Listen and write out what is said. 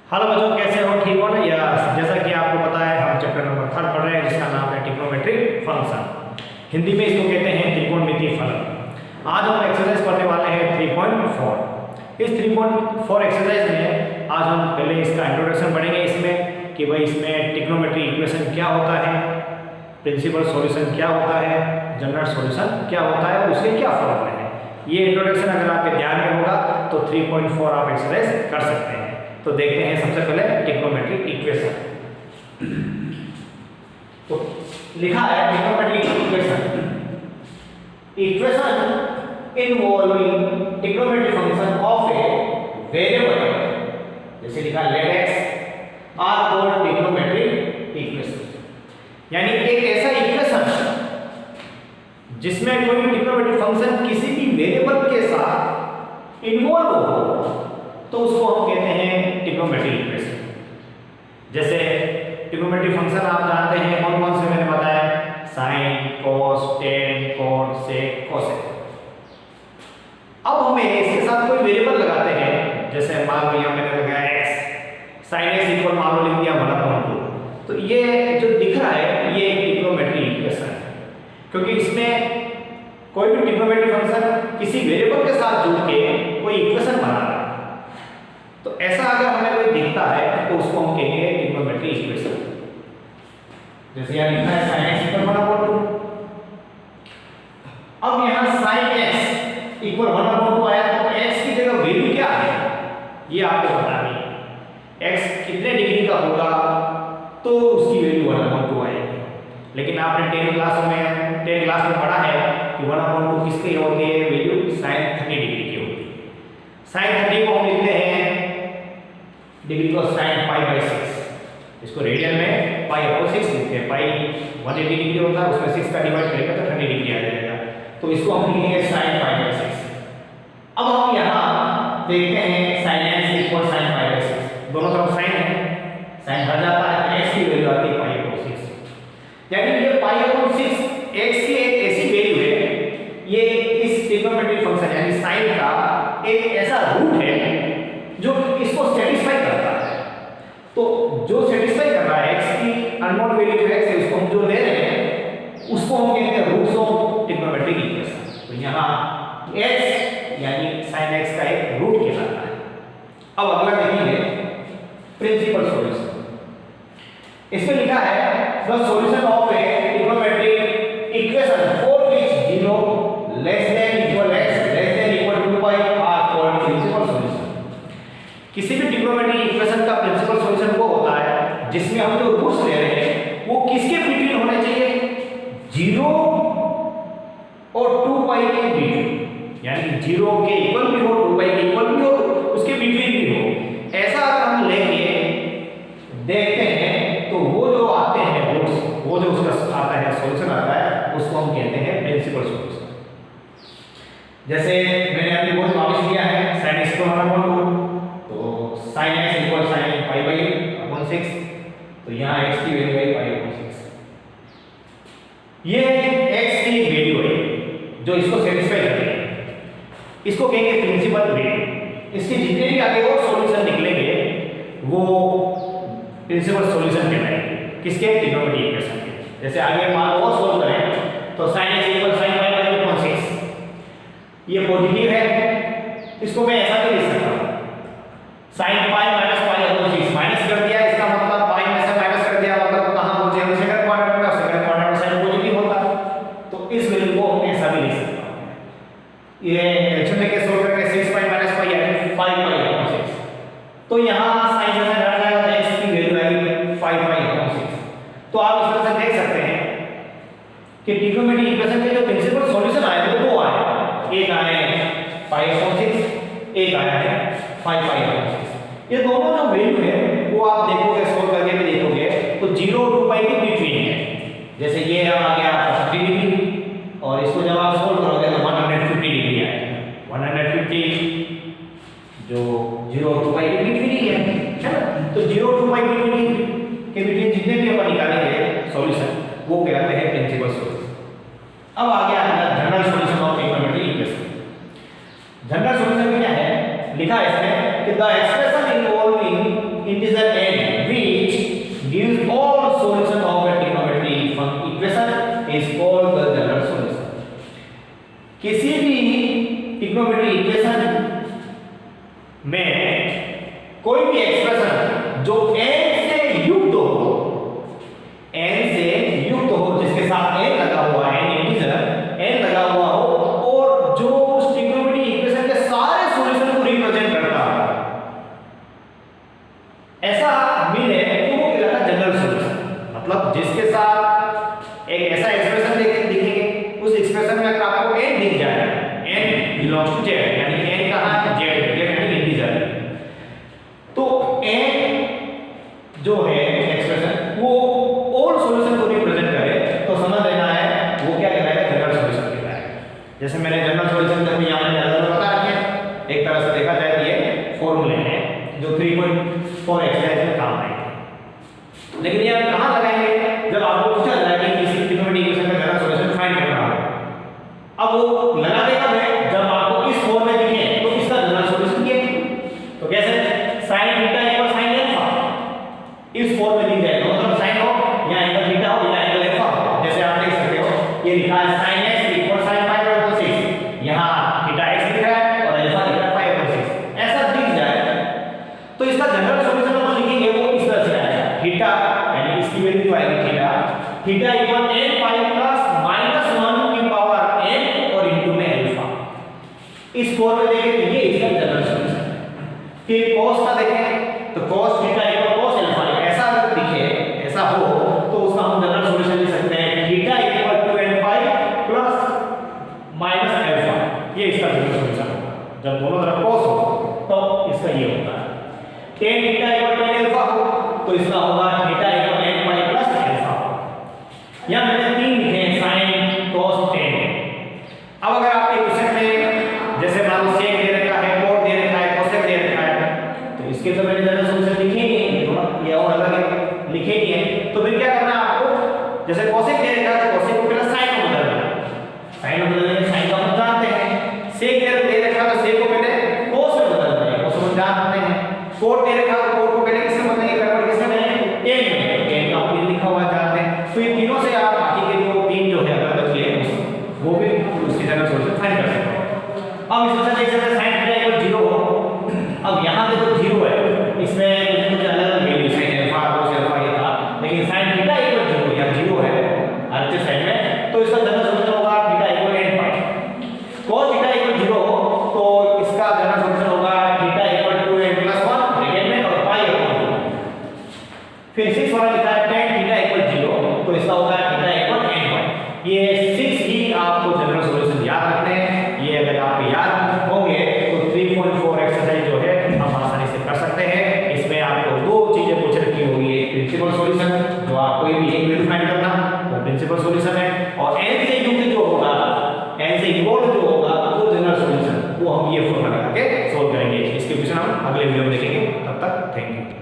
Hello बच्चों, कैसे हो? ठीक हो ना? या जैसा कि आपको पता है हम चैप्टर नंबर 3 पढ़ रहे हैं जिसका नाम है ट्रिग्नोमेट्रिक फंक्शन। हिंदी में इसको कहते हैं त्रिकोणमितीय फलन। आज हम एक्सरसाइज पढ़ने वाले हैं 3.4। इस 3.4 एक्सरसाइज में आज हम पहले इसका इंट्रोडक्शन पढ़ेंगे इसमें कि भाई इसमें ट्रिग्नोमेट्री इक्वेशन क्या होता है, प्रिंसिपल सॉल्यूशन क्या होता है, जनरल सॉल्यूशन क्या होता है और उसके क्या फॉर्मूले हैं। ये इंट्रोडक्शन अगर आपके ध्यान में होगा तो 3.4 आप एक्सरसाइज कर सकते हैं। तो देखते हैं सबसे पहले ट्रिग्नोमेट्रिक इक्वेशन। तो लिखा है trigonometric equation involving trigonometric function of a variable, जैसे लिखा let x are called trigonometric equation. यानी एक ऐसा इक्वेशन जिसमें कोई ट्रिग्नोमेट्रिक फंक्शन किसी भी वेरिएबल के साथ इन्वॉल्व हो तो उसको हम कहते हैं ट्रिग्नोमेट्रिक इक्वेशन। जैसे ट्रिग्नोमेट्रिक फंक्शन आप जानते हैं कौन कौन से, मैंने बताया साइन, कॉस, टेन, कॉट, सेक, कोसेक। अब हमें इसके साथ कोई वेरिएबल लगाते हैं, जैसे मान लिया मैंने लगाया x, sin x इक्वल मान लो लिख दिया 1/2। तो ये जो दिख रहा है ये एक ट्रिग्नोमेट्रिक इक्वेशन है, क्योंकि इसमें कोई भी ट्रिग्नोमेट्रिक फंक्शन किसी वेरिएबल के साथ जुड़ के कोई इक्वेशन बना रहा है। तो ऐसा अगर हमें कोई दिखता है तो उसको हम कहेंगे ट्रिग्नोमेट्रिक इक्वेशन। जैसे यहाँ लिखा है sin x इक्वल 1/2। अब यहाँ sin x इक्वल 1/2 आया तो x की जगह वैल्यू क्या है ये आपको बतानी है। x कितने डिग्री का होगा तो उसकी वैल्यू 1/2 आएगी। लेकिन आपने 10 क्लास में पढ़ा है कि 1/2 किसकी होती है, वैल्यू sin 30 डिग्री की होती है। sin 30 को हम लिखते हैं डिग्री को sin π/6। इसको रेडियन में π/6 लिखते हैं। पाई 180 डिग्री होता है, उसमें 6 का डिवाइड करेंगे तो 30 डिग्री आ जाएगा। तो इसको हम लिखेंगे sin π/6। अब हम यहाँ देखते हैं sin x इक्वल sin π/6, दोनों तरफ sin है, sin हट जाता है, x की वैल्यू आती है π/6। यानी ये π/6 x की एक ऐसी वैल्यू है, ये इस ट्रिग्नोमेट्रिक फंक्शन यानी sin का एक ऐसा रूट है जो इसको सेटिस्फाई करता है। तो जो सेटिस्फाई कर रहा है x की अननोन वैल्यू जो x है उसको हम जो ले रहे हैं उसको हम कहते हैं रूट्स ऑफ ट्रिग्नोमेट्रिक इक्वेशन। तो यहाँ x यानी sin x का एक रूट कहलाता है। अब अगला देखेंगे प्रिंसिपल सॉल्यूशन। इसमें लिखा है the solution of a trigonometric equation for which 0 less than equal x less than equal 2π are called principal solution. किसी भी ट्रिग्नोमेट्रिक इक्वेशन का प्रिंसिपल सॉल्यूशन वो होता है जिसमें हम जो रूट्स ले रहे हैं वो किसके बिटवीन होने चाहिए, 0 और 2π के बिटवीन। यानी 0 के इक्वल भी हो, 2π के इक्वल भी हो, उसके बिटवीन भी हो। ऐसा अगर हम लेके देखते हैं तो वो जो आते हैं रूट्स, वो जो उसका आता है सॉल्यूशन आता है उसको हम कहते हैं प्रिंसिपल सॉल्यूशन। जैसे मैंने अभी बहुत वापस लिया है sin x को 1/2, sin x इक्वल sin π/6। तो यहाँ x की वैल्यू है π/6। ये x की वैल्यू है जो इसको सेटिस्फाई करती है, इसको कहेंगे प्रिंसिपल वैल्यू। इसके जितने भी आगे और सॉल्यूशन निकलेंगे वो प्रिंसिपल सॉल्यूशन कहलाएंगे किसके, ट्रिग्नोमेट्रिक इक्वेशन के। जैसे आगे मान लो सॉल्व करें तो sin x इक्वल sin π/6 ये पॉजिटिव है, इसको मैं ऐसा भी लिख सकता हूँ sin π - π/6 माइनस कर दिया, इसका मतलब पाई में से माइनस कर दिया, मतलब कहां मुझे सेकंड क्वाड्रेंट में, सेकंड क्वाड्रेंट में साइन पॉजिटिव होता। तो इस वैल्यू को हम ऐसा भी लिख सकता हूं। ये एलसीएम लेके सोल्व करके 6 π - π यानी 5π/6। तो यहां sin से हट जाएगा तो x की वैल्यू आएगी 5π/6। तो आप इस तरह से देख सकते हैं कि ट्रिग्नोमेट्रिक इक्वेशन के जो प्रिंसिपल सॉल्यूशन आए वो दो आए, एक आया है π/6, एक आया है 5π/6। ये दोनों जो वैल्यू है वो आप देखोगे सोल्व करके भी देखोगे तो 0 और 2π के बिटवीन है। जैसे ये आ गया 30 डिग्री और इसको जब आप सोल्व करोगे तो 150 डिग्री आएगा। 150 जो 0 और 2π के बिटवीन ही है ना। तो 0 और 2π के बिटवीन जितने भी अपन निकालेंगे सॉल्यूशन वो कहलाते हैं प्रिंसिपल सॉल्यूशन। अब आ गया हमारा general solution of trigonometric equation. General solution क्या है, लिखा है इसमें कि the expression involving in the कोई भी एक्सप्रेशन जो n से युक्त हो, n से युक्त हो, जिसके साथ n लगा हुआ है, n इंटीजर n लगा हुआ हो, और जो उस ट्रिग्नोमेट्रिक इक्वेशन के सारे सॉल्यूशन को रिप्रेजेंट करता है, ऐसा मिले तो वो कहलाता है जनरल सॉल्यूशन। मतलब जिसके साथ एक ऐसा एक्सप्रेशन लिखेंगे, उस एक्सप्रेशन में अगर आपको n दिख जाए, n बिलोंग्स टू z, यानी n कहां है, z यानी इंटीजर, तो n जो है एक्सप्रेशन वो ऑल सॉल्यूशन को रिप्रेजेंट करे, तो समझ लेना है वो क्या कहलाएगा, जनरल सॉल्यूशन कहलाएगा। जैसे मैंने जनरल सॉल्यूशन का यहां पे अलग बता रखे हैं, एक तरह से देखा जाए तो ये फॉर्मूले हैं जो 3.4 एक्सरसाइज में काम आएंगे। लेकिन ये आप कहां लगाएंगे, जब आपको पूछा जाए कि किसी ट्रिग्नोमेट्रिक इक्वेशन का जनरल सॉल्यूशन फाइंड करना हो, अब वो लगा देगा मैं जब आपको इस फॉर्म में दिखे तो इसका जनरल सॉल्यूशन क्या है, तो कैसे sin theta equal sin alpha, इस फॉर्म में दिख जाएगा, मतलब sin हो या एंगल थीटा हो या एंगल अल्फा हो, जैसे आप देख सकते हो ये लिखा है sin x इक्वल sin π/6, यहां थीटा x लिखा है और अल्फा लिखा है π/6, ऐसा दिख जाए तो इसका जनरल सॉल्यूशन हम लिखेंगे वो इस तरह से आएगा, थीटा यानी इसकी वैल्यू आएगी theta equal n pi plus -1 की पावर n और इनटू में अल्फा, इस फॉर्म में देखें तो ये इसका जनरल सॉल्यूशन है। फिर cos का देखें तो cos theta equal cos alpha, ऐसा अगर दिखे, ऐसा हो तो उसका हम जनरल सॉल्यूशन लिख सकते हैं theta equal 2n pi plus minus alpha, ये इसका जनरल सॉल्यूशन होगा। जब दोनों तरफ cos हो तो इसका ये होगा tan theta equal tan alpha हो तो इसका होगा theta equal n pi plus alpha. यहां मैंने तीन लिखे हैं sin cos tan। अब अगर आपके क्वेश्चन में जैसे मान लो sec दे रखा है, cot दे रखा है, cosec दे रखा है, तो इसके तो मैंने जनरल सॉल्यूशन लिखे ही नहीं, ये और अलग है लिखे ही है, तो फिर क्या करना है आपको, जैसे cosec दे रखा है तो cosec को पहले sin में बदलना है, sin में बदलने sin का हम जानते हैं, sec दे रखा है तो sec को पहले cos में बदलना है, cos को जानते हैं, cot दे रखा है तो cot को पहले किससे बदलेंगे, कन्वर्ट किससे करेंगे, tan में, tan का हम लिखा हुआ जानते हैं। तो ये तीनों से आप बाकी के जो तीन जो है अलग अलग लिए वो भी उसकी जनरल सॉल्यूशन फाइंड कर सकते हैं। अब इसमें देख सकते हैं sin थीटा इक्वल 0 हो, अब यहां पे तो 0 है, इसमें कुछ अलग अलग value sin alpha cos alpha ये था, लेकिन sin थीटा इक्वल 0 या 0 है अच्छे साइड में, तो इसका जनरल सॉल्यूशन होगा थीटा इक्वल n पाई, cos थीटा इक्वल 0 हो तो इसका जनरल सॉल्यूशन होगा थीटा इक्वल 2n + 1 ब्रैकेट में और पाई अपॉन 2। फिर 6 वाला लिखा है tan थीटा इक्वल 0 तो इसका होगा थीटा इक्वल n पाई। ये 6 ही आपको जनरल सॉल्यूशन याद रखने हैं, ये अगर आप याद होंगे तो 3.4 एक्सरसाइज जो है हम आसानी से कर सकते हैं। इसमें आपको दो चीजें पूछ रखी होगी, एक प्रिंसिपल सॉल्यूशन जो आप कोई भी एक वैल्यू फाइंड करना वो प्रिंसिपल सॉल्यूशन है, और n से युक्त जो होगा, n से इन्वॉल्व जो होगा वो जनरल सॉल्यूशन, वो हम ये फॉर्मूला लगा के सॉल्व करेंगे। इसके क्वेश्चन हम अगले वीडियो में देखेंगे, तब तक थैंक यू।